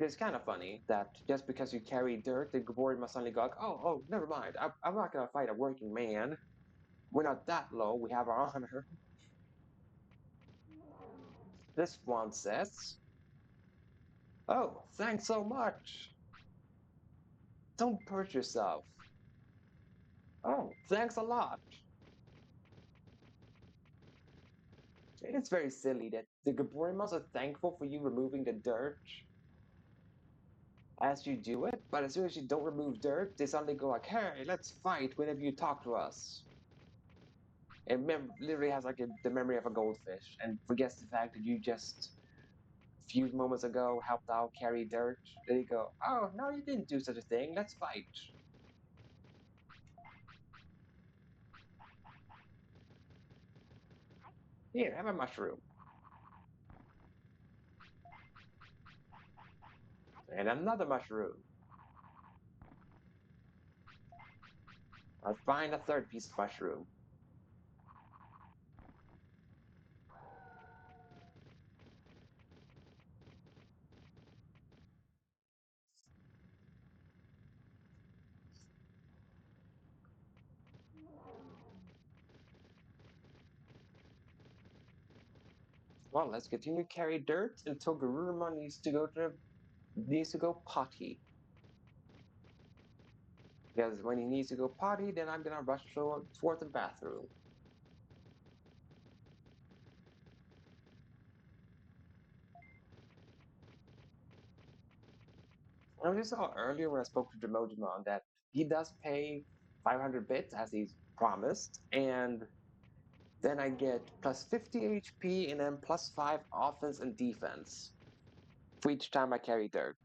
is kind of funny that just because you carry dirt, the Gabori must suddenly go like, oh, never mind. I'm not gonna fight a working man. We're not that low. We have our honor. This one says, "Oh, thanks so much. Don't hurt yourself. Oh, thanks a lot." It's very silly that the Gaborimas are thankful for you removing the dirt as you do it, but as soon as you don't remove dirt, they suddenly go like, "Hey, let's fight whenever you talk to us." It literally has like the memory of a goldfish and forgets the fact that you just a few moments ago helped out carry dirt. Then you go, "Oh, no, you didn't do such a thing. Let's fight." Here, have a mushroom. And another mushroom. I'll find a third piece of mushroom. Well, let's continue to carry dirt until Garurumon needs to go potty. Because when he needs to go potty, then I'm gonna rush toward the bathroom. I just saw earlier when I spoke to Drimogemon that he does pay 500 bits as he's promised, and then I get plus 50 HP and then plus 5 offense and defense for each time I carry dirt.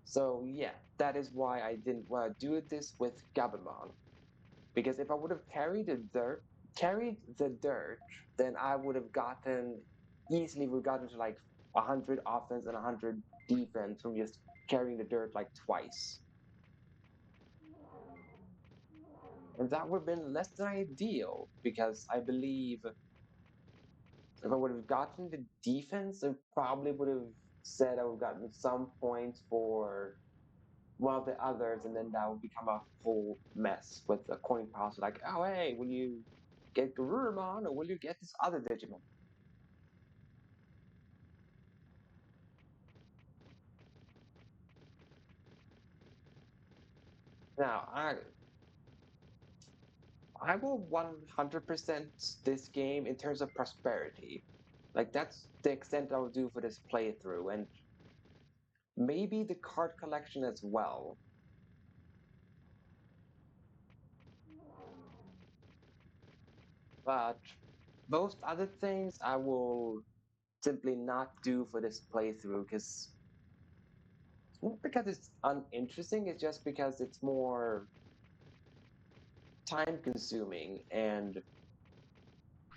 So yeah, that is why I didn't want to do this with Gabumon. Because if I would have carried the dirt, then I would have gotten easily would gotten to like 100 offense and 100 defense from just carrying the dirt like twice. And that would have been less than ideal because I believe if I would have gotten the defense, I probably would have said I would have gotten some points for one of the others, and then that would become a whole mess with a coin toss. Like, oh hey, will you get Garurumon or will you get this other Digimon? Now, I will 100% this game in terms of prosperity. Like that's the extent I will do for this playthrough, and maybe the card collection as well. But most other things I will simply not do for this playthrough because not because it's uninteresting, it's just because it's more time consuming and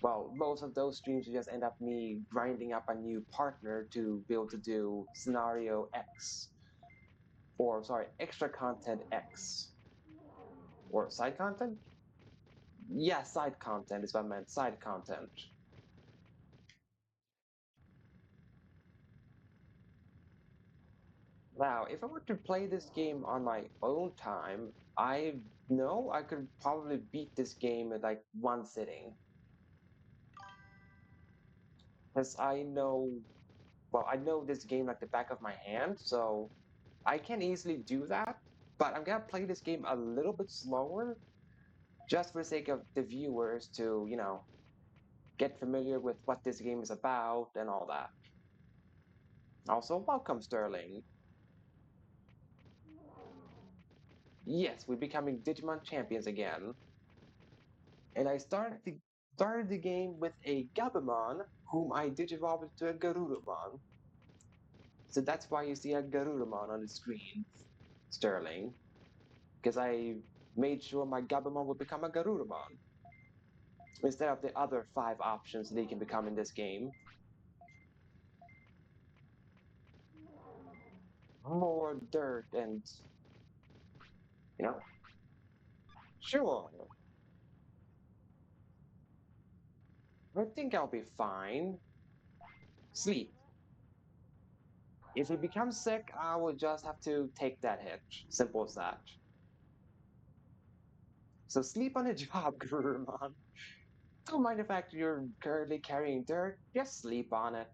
well, most of those streams just end up me grinding up a new partner to be able to do scenario X or sorry, extra content X or side content? Yeah, side content is what I meant, side content. Now, if I were to play this game on my own time, I know I could probably beat this game at like one sitting. Because I know this game like the back of my hand, so I can easily do that. But I'm gonna play this game a little bit slower, just for the sake of the viewers to, get familiar with what this game is about and all that. Also, welcome, Sterling. Yes, we're becoming Digimon champions again. And I started the game with a Gabumon, whom I digivolved into a Garurumon. So that's why you see a Garurumon on the screen, Sterling. Because I made sure my Gabumon would become a Garurumon instead of the other 5 options that he can become in this game. More dirt and, you know, sure, I think I'll be fine. Sleep. If he becomes sick, I will just have to take that hit. Simple as that. So sleep on the job, Gurumon. Don't mind the fact that you're currently carrying dirt, just sleep on it.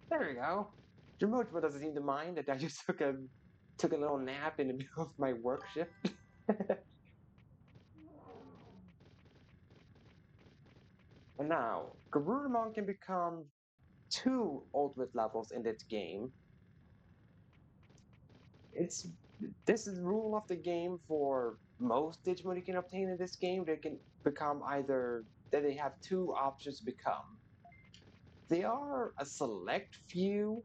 There you go. Drimogemon doesn't seem to mind that I just took a little nap in the middle of my work shift. And now, Garurumon can become two ultimate levels in this game. It's This is the rule of the game for most Digimon you can obtain in this game. They can become either that they have two options to become. They are a select few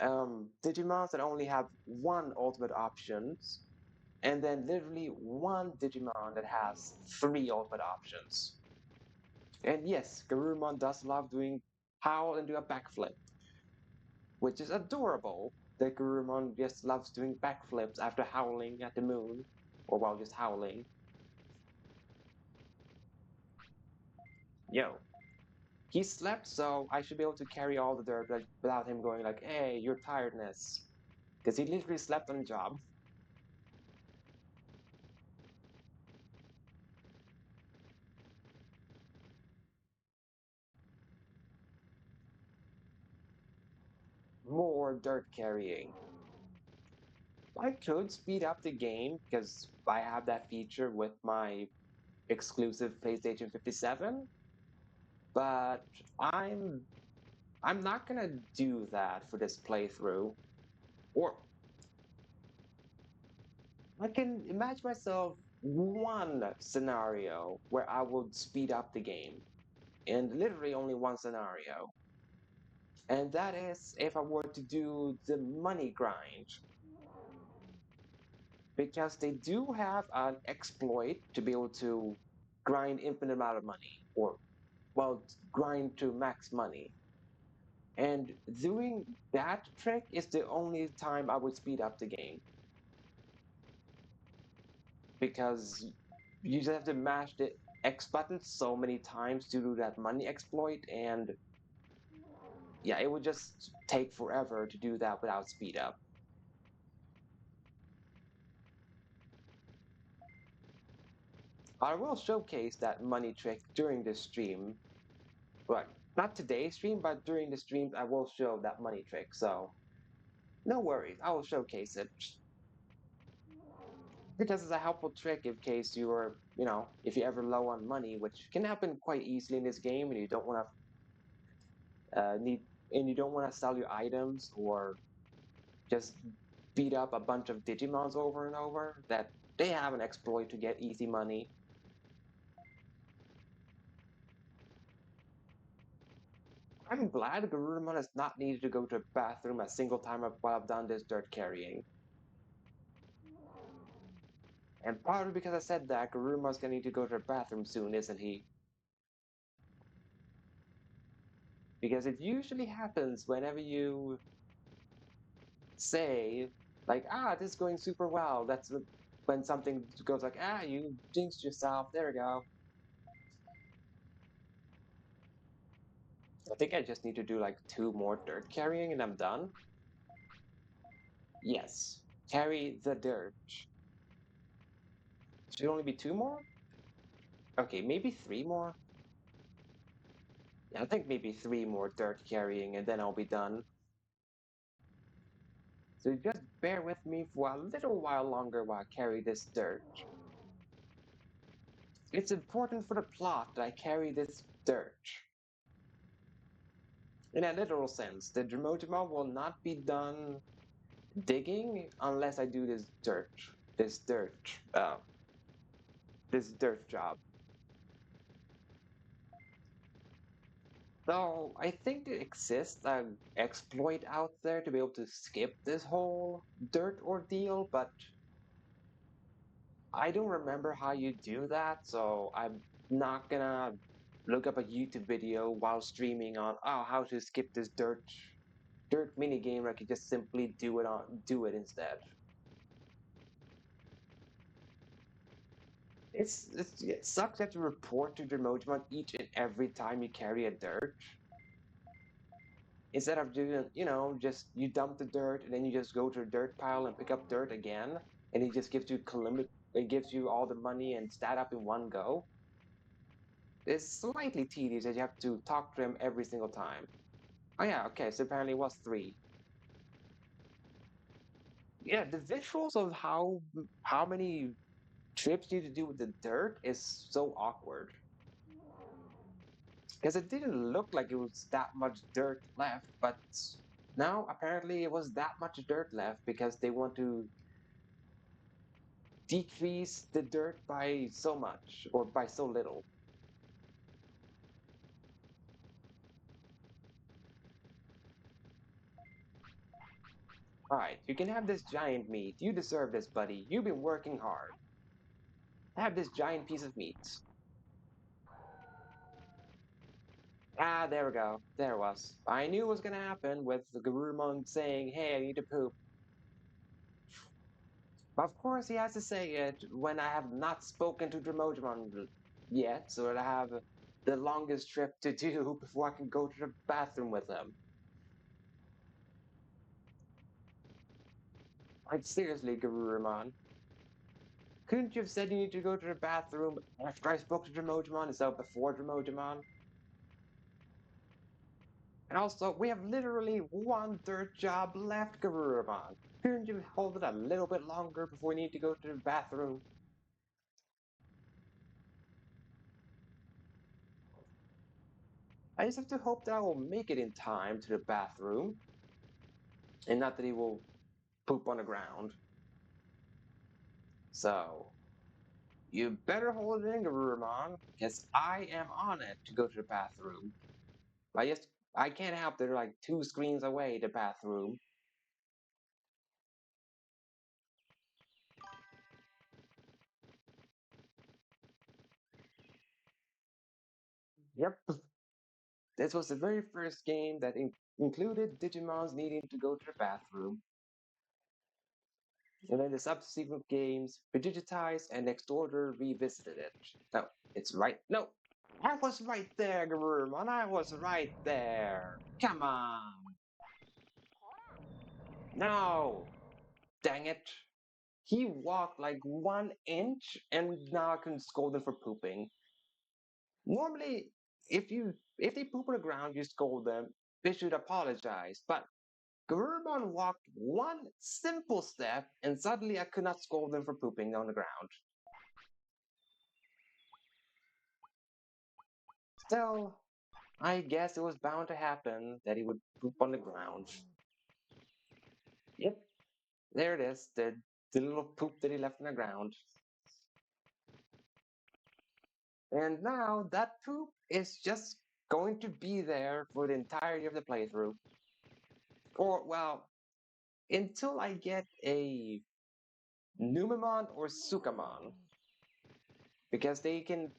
Digimons that only have one ultimate options, and then literally one Digimon that has three ultimate options. And yes, Garurumon does love doing howl and do a backflip, which is adorable. That Garurumon just loves doing backflips after howling at the moon, or while just howling. Yo, he slept, so I should be able to carry all the dirt without him going like, "Hey, your tiredness," because he literally slept on the job. More dirt carrying. I could speed up the game because I have that feature with my exclusive PlayStation 57, but I'm I'm not gonna do that for this playthrough. Or I can imagine myself one scenario where I would speed up the game, and literally only one scenario. And that is if I were to do the money grind. Because they do have an exploit to be able to grind infinite amount of money, or well, grind to max money. And doing that trick is the only time I would speed up the game, because you just have to mash the X button so many times to do that money exploit, and yeah, it would just take forever to do that without speed up. I will showcase that money trick during this stream. Well, not today's stream, but during the streams I will show that money trick, so no worries, I will showcase it. Because it's a helpful trick in case you're, if you're ever low on money, which can happen quite easily in this game, and you don't want to need, and you don't want to sell your items or just beat up a bunch of Digimons over and over. That they have an exploit to get easy money. I'm glad Garurumon has not needed to go to the bathroom a single time while I've done this dirt carrying. And probably because I said that, Garurumon's gonna need to go to the bathroom soon, isn't he? Because it usually happens whenever you say, like, this is going super well. That's when something goes like, you jinxed yourself. There we go. I think I just need to do like two more dirt carrying and I'm done. Yes. Carry the dirt. Should only be two more? Okay, maybe three more? Yeah, I think maybe three more dirt carrying and then I'll be done. So just bear with me for a little while longer while I carry this dirt. It's important for the plot that I carry this dirt. In a literal sense, the Drimogemon will not be done digging unless I do this dirt, uh, this dirt job. So I think there exists an exploit out there to be able to skip this whole dirt ordeal, but I don't remember how you do that, so I'm not gonna look up a YouTube video while streaming on how to skip this dirt mini game. I could just simply do it instead. It sucks that you report to Drimogemon each and every time you carry a dirt. Instead of doing, just you dump the dirt and then you just go to a dirt pile and pick up dirt again, and he just gives you it gives you all the money and stat up in one go. It's slightly tedious that you have to talk to him every single time. Oh yeah, okay, so apparently it was three. Yeah, the visuals of how many trips you need to do with the dirt is so awkward. Because it didn't look like it was that much dirt left, but now apparently it was that much dirt left because they want to decrease the dirt by so much or by so little. All right, you can have this giant meat. You deserve this, buddy. You've been working hard. Have this giant piece of meat. Ah, there we go. There it was. I knew it was gonna happen with the Garurumon saying, "Hey, I need to poop." Of course, he has to say it when I have not spoken to Drimogemon yet, so that I have the longest trip to do before I can go to the bathroom with him. Like, seriously, Garurumon. Couldn't you have said you need to go to the bathroom after I spoke to Drimogemon instead of before Drimogemon? And also, we have literally one third job left, Garurumon. Couldn't you hold it a little bit longer before we need to go to the bathroom? I just have to hope that I will make it in time to the bathroom, and not that he will poop on the ground. So, you better hold it in, Garurumon, because I am on it to go to the bathroom. I can't help that they're like 2 screens away, the bathroom. Yep, this was the very first game that included Digimons needing to go to the bathroom. And then the subsequent games redigitized and Next Order revisited it. No, it's right. No, I was right there, Garurumon. I was right there. Come on. No. Dang it. He walked like 1 inch and now I can scold him for pooping. Normally, if they poop on the ground, you scold them. They should apologize. But Garurumon walked one simple step and suddenly I could not scold them for pooping on the ground. Still, I guess it was bound to happen that he would poop on the ground. Yep, there it is, the little poop that he left on the ground. And now that poop is just going to be there for the entirety of the playthrough. Or, well, until I get a Numemon or Sukamon. Because they can,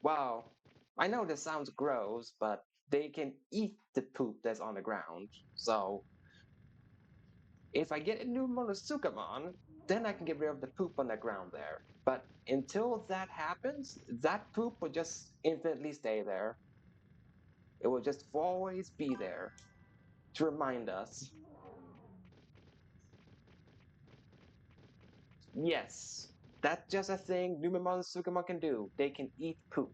well, I know this sounds gross, but they can eat the poop that's on the ground. So, if I get a Numemon or Sukamon, then I can get rid of the poop on the ground there. But until that happens, that poop will just infinitely stay there. It will just always be there to remind us. Yes, that's just a thing Numemon and Sukamon can do. They can eat poop.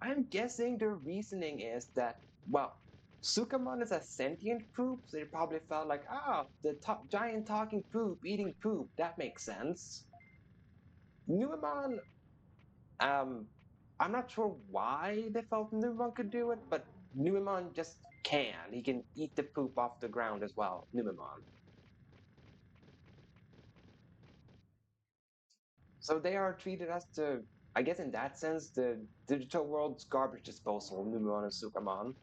I'm guessing the reasoning is that, well, Sukamon is a sentient poop, so they probably felt like, the giant talking poop eating poop. That makes sense. Numemon, um, I'm not sure why they felt Numemon could do it, but Numemon just can. He can eat the poop off the ground as well, Numemon. So they are treated as I guess in that sense, the digital world's garbage disposal, Numemon and Sukamon.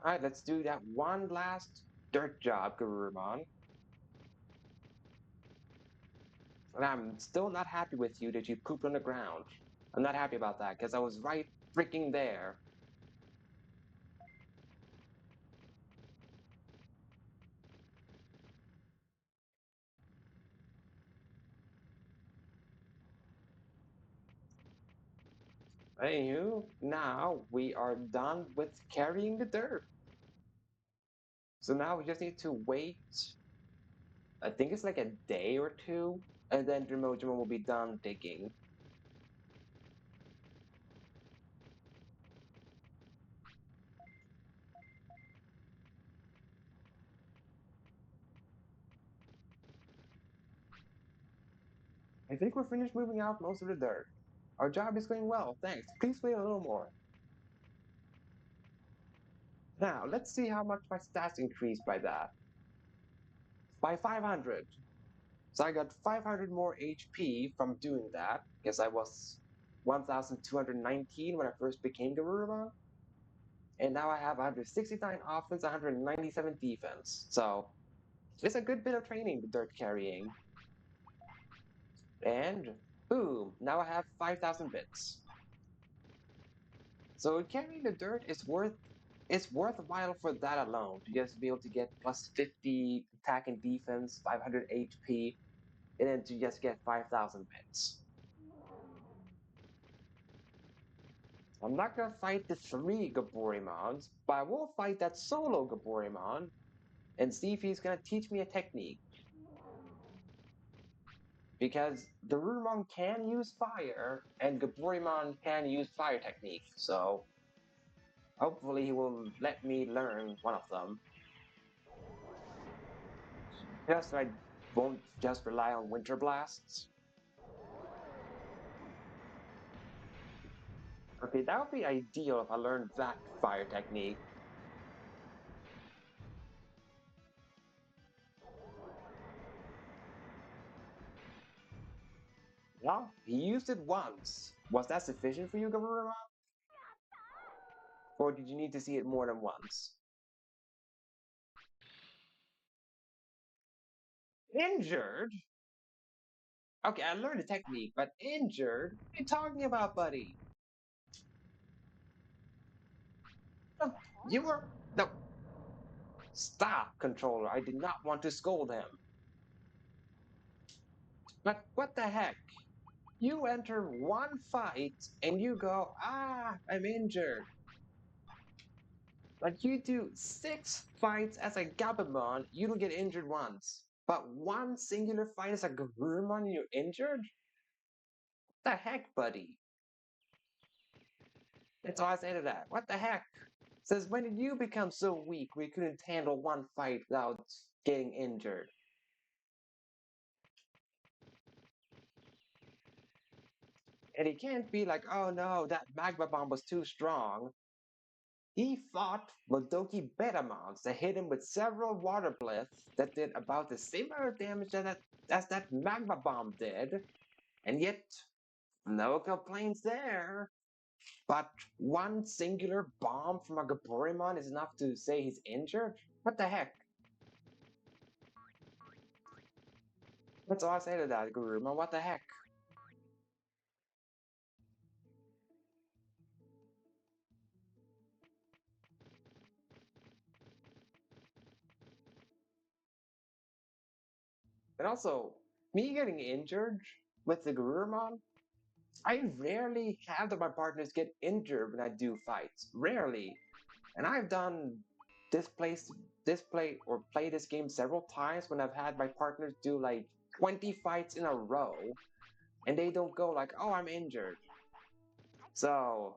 Alright, let's do that one last dirt job, Garurumon. And I'm still not happy with you that you pooped on the ground. I'm not happy about that, because I was right freaking there. Anywho, now we are done with carrying the dirt. So now we just need to wait. I think it's like a day or two, and then Drimogemon will be done digging. I think we're finished moving out most of the dirt. Our job is going well, thanks. Please wait a little more. Now, let's see how much my stats increased by that. By 500. So I got 500 more HP from doing that, because I was 1,219 when I first became Garurumon. And now I have 169 offense, 197 defense. So it's a good bit of training, the dirt carrying. And boom, now I have 5,000 bits. So carrying the dirt is it's worthwhile for that alone, to just be able to get plus 50 attack and defense, 500 HP, and then to just get 5,000 bits. I'm not gonna fight the 3 Gaburimons, but I will fight that solo Gaburimon and see if he's gonna teach me a technique. Because the Garurumon can use fire, and Gaburimon can use fire technique, so hopefully he will let me learn one of them. Just so I won't just rely on Winter Blasts. Okay, that would be ideal if I learned that fire technique. Well, he used it once. Was that sufficient for you, Gaburumon? Or did you need to see it more than once? Injured? Okay, I learned the technique, but injured? What are you talking about, buddy? No, you were... No. Stop, controller. I did not want to scold him. But what the heck? You enter one fight and you go, I'm injured. Like you do 6 fights as a Gabumon, you don't get injured once. But one singular fight as a Garurumon and you're injured? What the heck, buddy? That's all I say to that. What the heck? Says, when did you become so weak we couldn't handle one fight without getting injured? And he can't be like, oh no, that Magma Bomb was too strong. He fought Modoki Betamons that hit him with several water blitzes that did about the same amount of damage as that Magma Bomb did. And yet, no complaints there. But one singular bomb from a Gaburimon is enough to say he's injured? What the heck? That's all I say to that, Garurumon. What the heck? And also, me getting injured with the Garurumon, I rarely have that my partners get injured when I do fights. Rarely. And I've done this play this game several times when I've had my partners do like 20 fights in a row and they don't go like, oh, I'm injured. So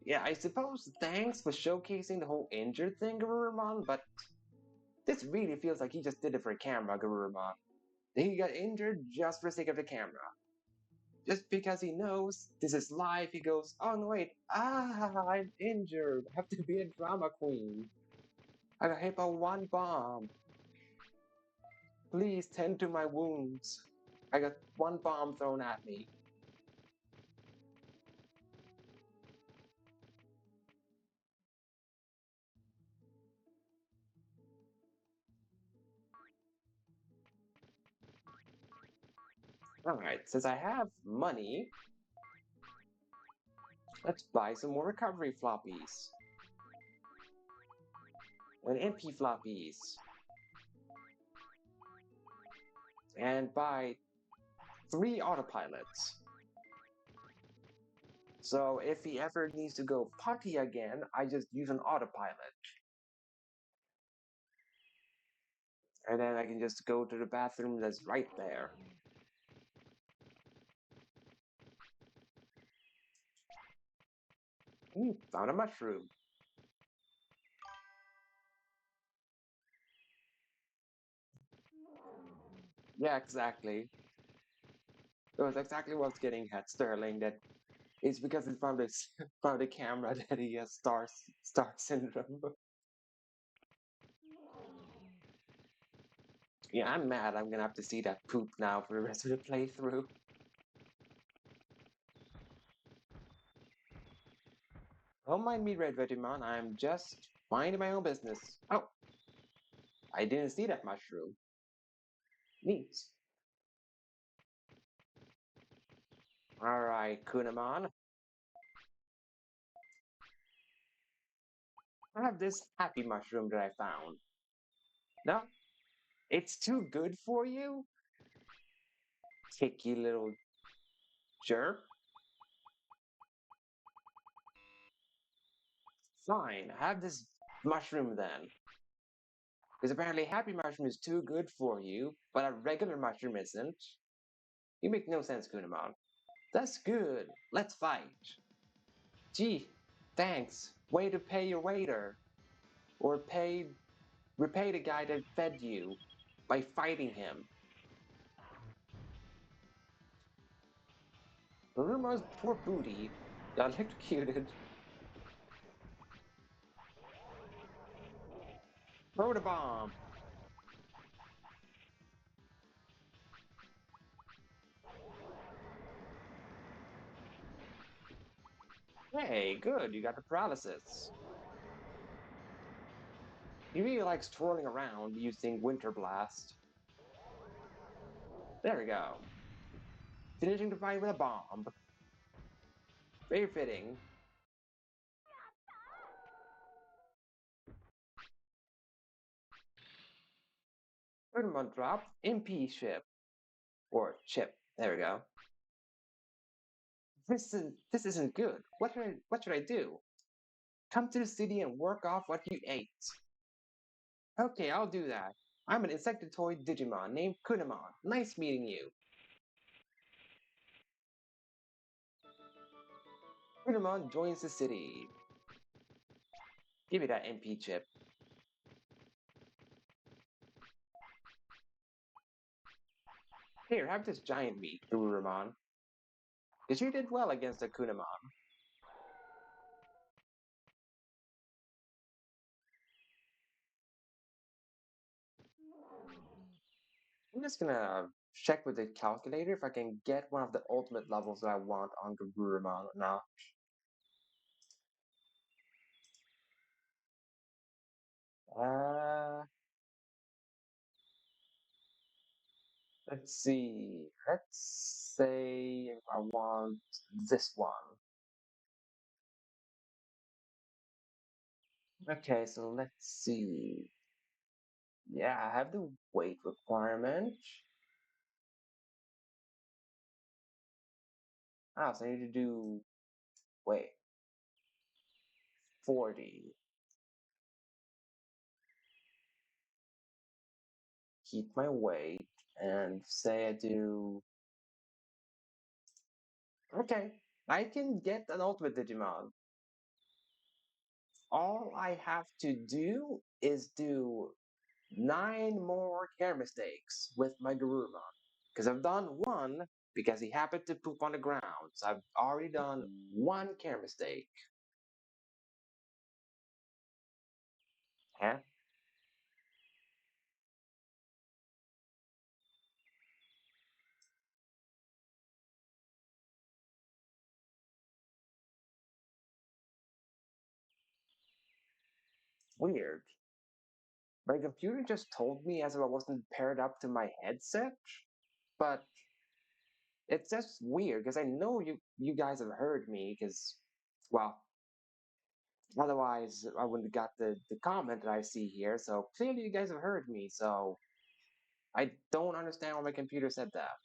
yeah, I suppose thanks for showcasing the whole injured thing, Garurumon, but this really feels like he just did it for camera, Garurumon. He got injured just for the sake of the camera. Just because he knows this is live, he goes, oh no wait, I'm injured. I have to be a drama queen. I got hit by one bomb. Please tend to my wounds. I got one bomb thrown at me. Alright, since I have money, let's buy some more recovery floppies. And MP floppies. And buy 3 autopilots. So if he ever needs to go potty again, I just use an autopilot. And then I can just go to the bathroom that's right there. Found a mushroom. Yeah, exactly. It was exactly what's getting at Sterling. That it's because he found this found a camera that he has star syndrome. Yeah, I'm mad. I'm gonna have to see that poop now for the rest of the playthrough. Don't mind me, Red Vegemon. I'm just minding my own business. Oh, I didn't see that mushroom. Neat. All right, Kunamon. I have this happy mushroom that I found. No, it's too good for you? Picky little jerk. Fine, have this mushroom then. Because apparently happy mushroom is too good for you, but a regular mushroom isn't. You make no sense, Kunamon. That's good. Let's fight. Gee, thanks. Way to pay your waiter. Or repay the guy that fed you by fighting him. Marumo's poor booty got electrocuted. Throw the bomb. Hey, good, you got the paralysis. He really likes twirling around using Winter Blast. There we go. Finishing the fight with a bomb. Very fitting. Pokemon drop MP ship. Or chip. There we go. This isn't good. What should I do? Come to the city and work off what you ate. Okay, I'll do that. I'm an insectoid Digimon named Kunamon. Nice meeting you. Kunamon joins the city. Give me that MP chip. Here, have this giant meat, Gururamon. Because you did well against the Kunamon. I'm just gonna check with the calculator if I can get one of the ultimate levels that I want on Gururamon now. Uh, let's see. Let's say I want this one. Okay, so let's see. Yeah, I have the weight requirement. Ah, so I need to do wait 40. Keep my weight and say I do. Okay, I can get an ultimate Digimon. All I have to do is do 9 more care mistakes with my Garurumon. Because I've done one because he happened to poop on the ground. So I've already done one care mistake. Huh? Weird. My computer just told me as if I wasn't paired up to my headset, but it's just weird because I know you guys have heard me because, well, otherwise I wouldn't have got the comment that I see here. So clearly you guys have heard me. So I don't understand why my computer said that.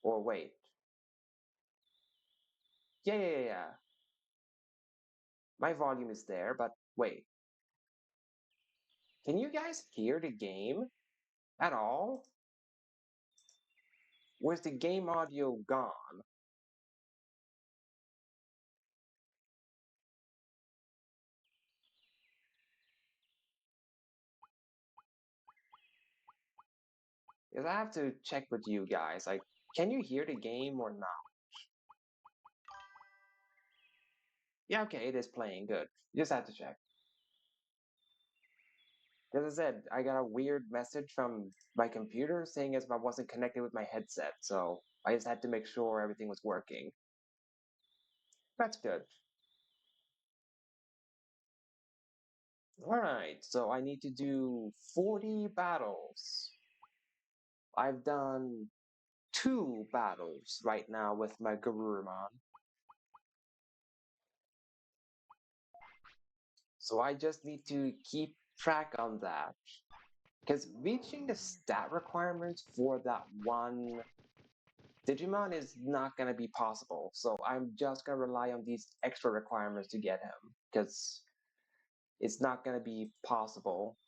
Or wait, Yeah. My volume is there, but wait. Can you guys hear the game at all? Where's the game audio gone? Because I have to check with you guys. Like, can you hear the game or not? Yeah, okay, it is playing. Good. Just have to check. As I said, I got a weird message from my computer saying as if I wasn't connected with my headset, so I just had to make sure everything was working. That's good. Alright, so I need to do 40 battles. I've done 2 battles right now with my Garurumon. So I just need to keep track on that. Because reaching the stat requirements for that one Digimon is not going to be possible. So I'm just going to rely on these extra requirements to get him. Because it's not going to be possible